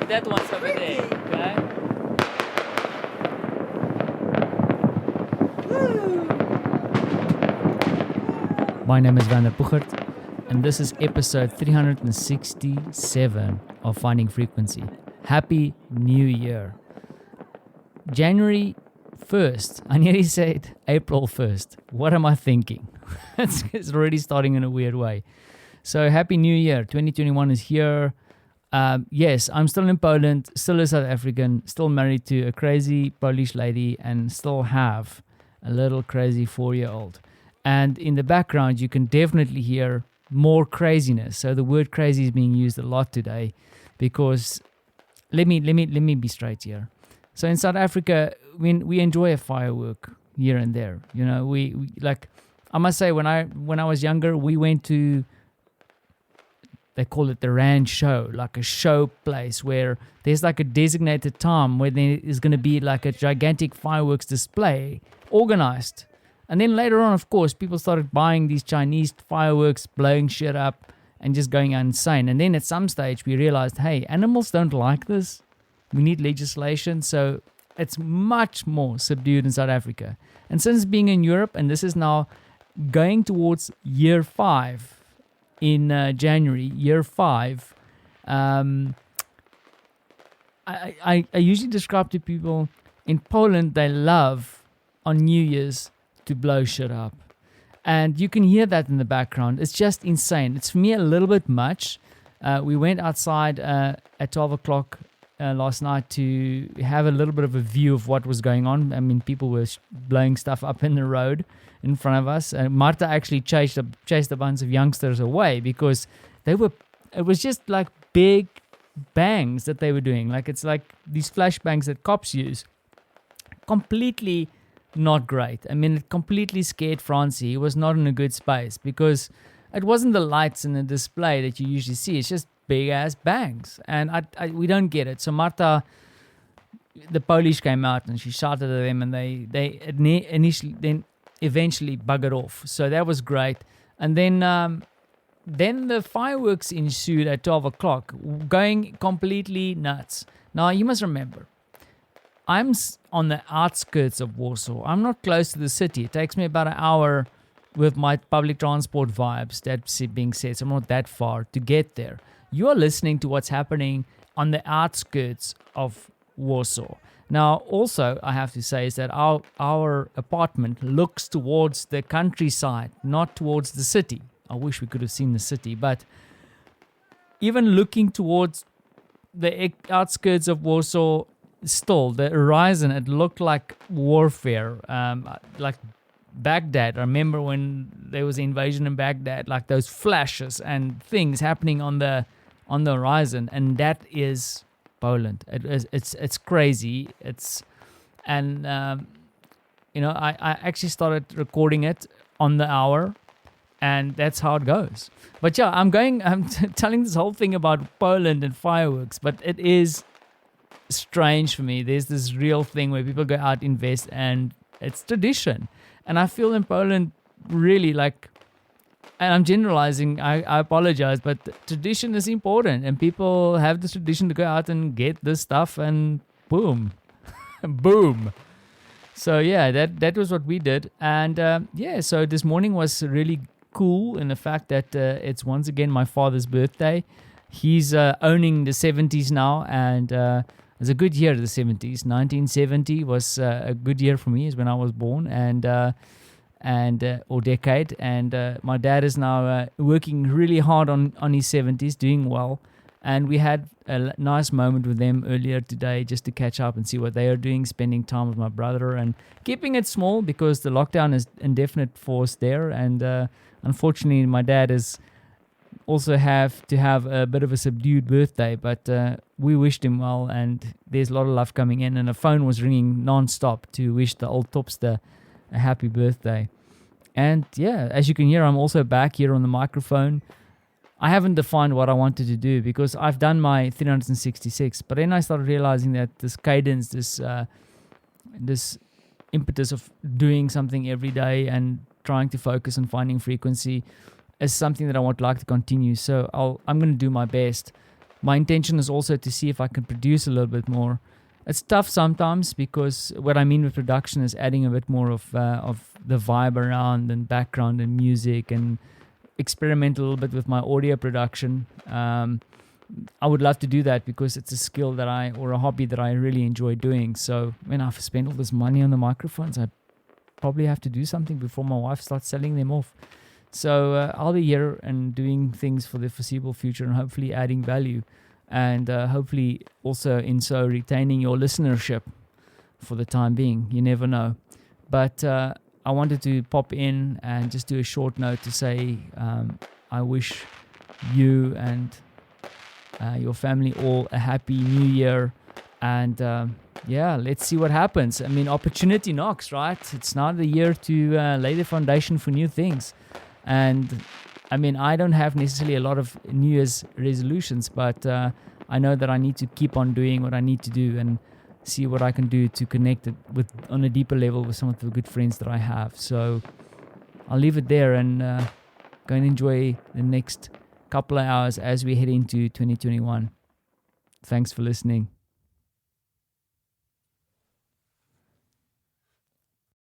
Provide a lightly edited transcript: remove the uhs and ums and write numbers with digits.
that one's over there. Okay. My name is Vander Puchert, and this is episode 367 of Finding Frequency. Happy New Year. January 1st. I nearly said April 1st. What am I thinking? It's already starting in a weird way. So Happy New Year. 2021 is here. Yes, I'm still in Poland, still a South African, still married to a crazy Polish lady, and still have a little crazy 4-year-old. And in the background, you can definitely hear more craziness. So the word crazy is being used a lot today because let me be straight here. So in South Africa, we enjoy a firework here and there. You know, we like, I must say, when I was younger, we went to, they call it the Rand Show, like a show place where there's like a designated time where there is going to be like a gigantic fireworks display organized. And then later on, of course, people started buying these Chinese fireworks, blowing shit up and just going insane. And then at some stage, we realized, hey, animals don't like this. We need legislation. So it's much more subdued in South Africa. And since being in Europe, and this is now going towards year 5 in January, year 5, I usually describe to people in Poland, they love on New Year's to blow shit up. And you can hear that in the background. It's just insane. It's for me a little bit much. We went outside at 12 o'clock last night to have a little bit of a view of what was going on. I mean, people were blowing stuff up in the road in front of us. And Marta actually chased a bunch of youngsters away because it was just like big bangs that they were doing. Like it's like these flashbangs that cops use. Completely not great. I mean, it completely scared Francie. He was not in a good space because it wasn't the lights in the display that you usually see. It's just big ass bangs, and we don't get it. So Marta, the Polish came out and she shouted at them, and they eventually buggered off. So that was great. And then the fireworks ensued at 12 o'clock, going completely nuts. Now you must remember, I'm on the outskirts of Warsaw. I'm not close to the city. It takes me about an hour with my public transport vibes, that being said, so I'm not that far to get there. You are listening to what's happening on the outskirts of Warsaw. Now, also, I have to say is that our apartment looks towards the countryside, not towards the city. I wish we could have seen the city, but even looking towards the outskirts of Warsaw, still, the horizon, it looked like warfare, like Baghdad. I remember when there was an invasion in Baghdad, like those flashes and things happening on the horizon, and that is Poland. It's crazy. I actually started recording it on the hour, and that's how it goes. But yeah, I'm telling this whole thing about Poland and fireworks, but it is strange for me. There's this real thing where people go out, invest, and it's tradition. And I feel in Poland really like, and I'm generalizing, I apologize, but tradition is important, and people have this tradition to go out and get this stuff, and boom, boom. So yeah, that was what we did. And so this morning was really cool in the fact that it's once again my father's birthday. He's owning the 70s now, and it was a good year, the 70s. 1970 was a good year for me, is when I was born, or decade. And my dad is now working really hard on his 70s, doing well. And we had a nice moment with them earlier today just to catch up and see what they are doing, spending time with my brother and keeping it small because the lockdown is indefinite force there. And unfortunately, my dad is also have to have a bit of a subdued birthday, but we wished him well, and there's a lot of love coming in, and the phone was ringing non-stop to wish the old topster a happy birthday. And yeah, as you can hear, I'm also back here on the microphone. I haven't defined what I wanted to do because I've done my 366, but then I started realizing that this cadence, this impetus of doing something every day and trying to focus on finding frequency is something that I would like to continue. So I'm going to do my best. my intention is also to see if I can produce a little bit more. It's tough sometimes because what I mean with production is adding a bit more of the vibe around and background and music, and experiment a little bit with my audio production. I would love to do that because it's a skill or a hobby that I really enjoy doing. So when I've spent all this money on the microphones, I probably have to do something before my wife starts selling them off. So I'll be here and doing things for the foreseeable future and hopefully adding value. And hopefully also in so retaining your listenership for the time being. You never know. But I wanted to pop in and just do a short note to say I wish you and your family all a happy new year. And let's see what happens. I mean, opportunity knocks, right? It's now the year to lay the foundation for new things. And I mean, I don't have necessarily a lot of New Year's resolutions, but I know that I need to keep on doing what I need to do and see what I can do to connect it with on a deeper level with some of the good friends that I have. So I'll leave it there and go and enjoy the next couple of hours as we head into 2021. Thanks for listening.